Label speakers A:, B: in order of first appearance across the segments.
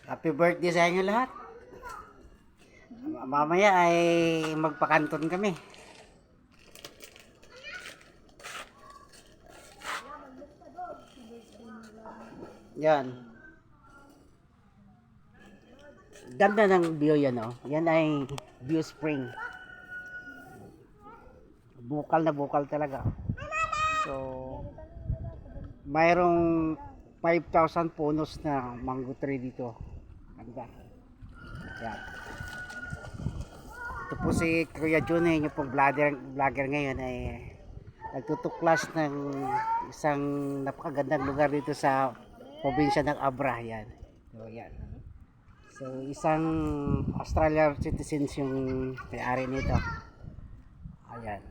A: Happy birthday sa inyo lahat. Mamaya ay magpakanton kami. Yan. Ganda ng view yan, oh. Yan ay view spring. Bukal na bukal talaga. So, mayroong 5,000 punos na mango tree dito. Ganda. Yan. Ito po si Kuya Jun, yung pong vlogger ngayon ay nagtutuklas ng isang napakagandang lugar dito sa probinsya ng Abra. Yan. So, yan. So, isang Australian citizens yung may-ari nito. Ayan.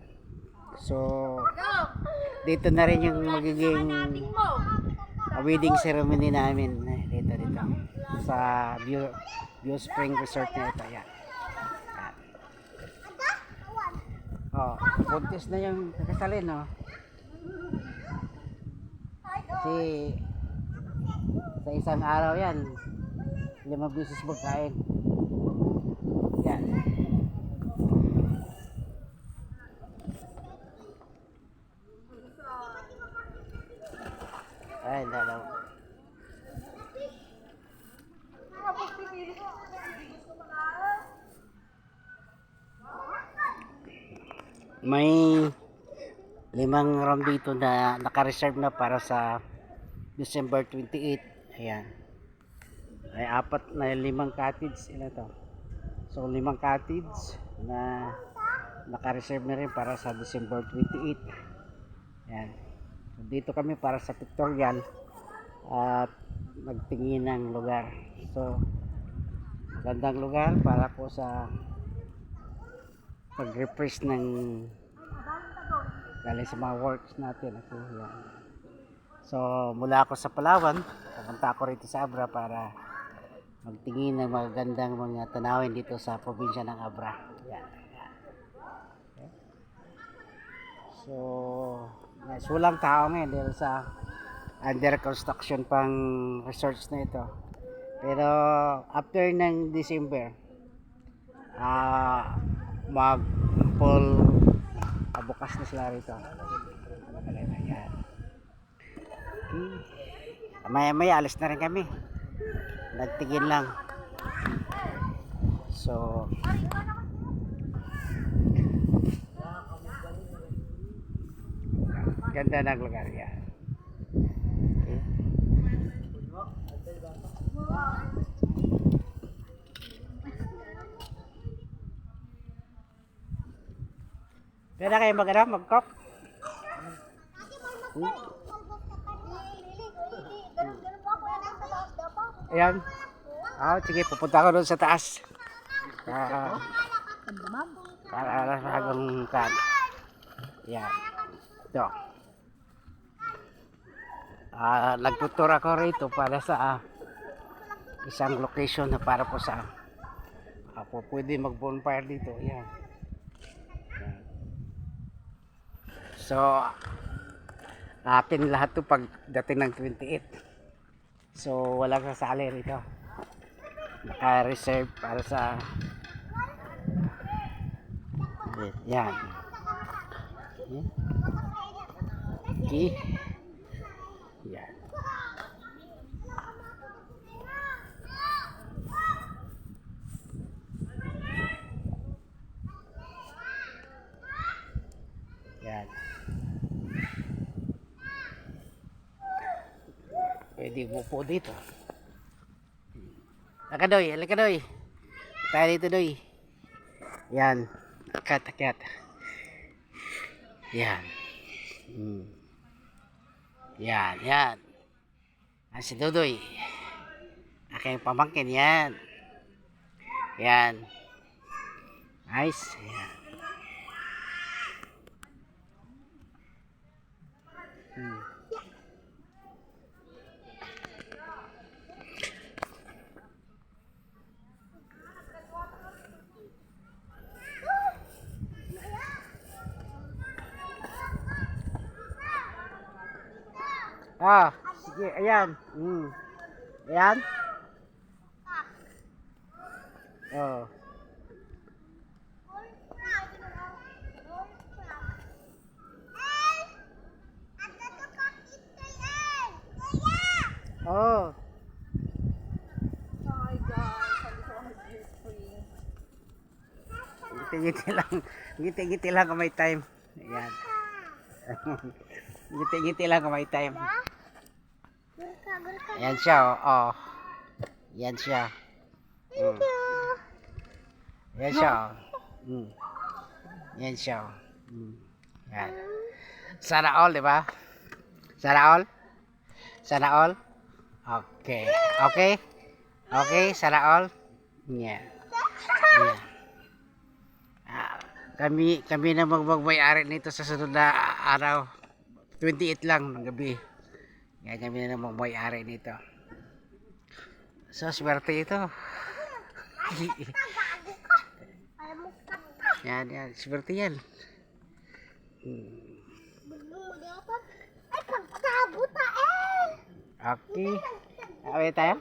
A: So, dito na rin yung magiging wedding ceremony namin dito sa View Spring Resort na ito. Ayan. Ayan. Oh, buntis na yung kakasalin, no? Kasi sa isang araw yan, 5 beses magkain. Yan. Ay, dalaw. May 5 room dito na naka-reserve na para sa December 28. Ayan. May 5 cottage ito to. So 5 cottage na naka-reserve na rin para sa December 28. Ayan. So, dito kami para sa pictorial at magtingin ng lugar. So magandang lugar para po sa pag-refresh ng galing sa mga works natin. Okay, yan. So mula ako sa Palawan, pupunta ako rito sa Abra para magtingin ng magagandang mga tanawin dito sa probinsya ng Abra. Yan. Okay. So sulang tao ngayon dahil sa under construction pang resorts na ito. Pero after ng December, mag full bukas na sila rito. Ayan. Maya alis na rin kami. Nagtigil lang. So ganda ng lugar yan. Okay. Pwede kayo mag-cook? Ayan. Sige, pupunta ako doon sa taas. Para hanggang kan. Ayan. Ito. Nagtutur ako rito para sa isang location na para po sa pwede mag-bonfire dito. Ayan. So, atin lahat to pagdating ng 28. So, walang sasali rito. Naka-reserve para sa yan. Okay. Yan. Yan. Pwede bupo dito. Lakadoy, lakadoy. Tayo dito, doy. Yan. Akyat. Yan. Yan. Si Dodoy. Aking pamangkin, yan. Yan. Nice. Yan. Sige, ayan. Ayan. Oh. Oh.
B: Hi guys, nandito kami sa spring.
A: Ngiti-ngiti lang. Ngiti-ngiti lang kung may time. Ayan. Ngiti-ngiti lang kung may time. Ayan siya, oh. Oh. Ayan siya. Mm. Ayan siya, oh. Mm. Ayan siya, oh. Mm. Ayan. Sana all, di ba? Sana all? Sana all? Okay. Okay? Okay, sana all? Yeah. Yeah. Kami na magmay-ari nito sa sunod na araw. 28 lang ng gabi. Yan, kami na magmay-ari nito. So, swerte ito. Yan, swerte yan. Okay. Okay tayo?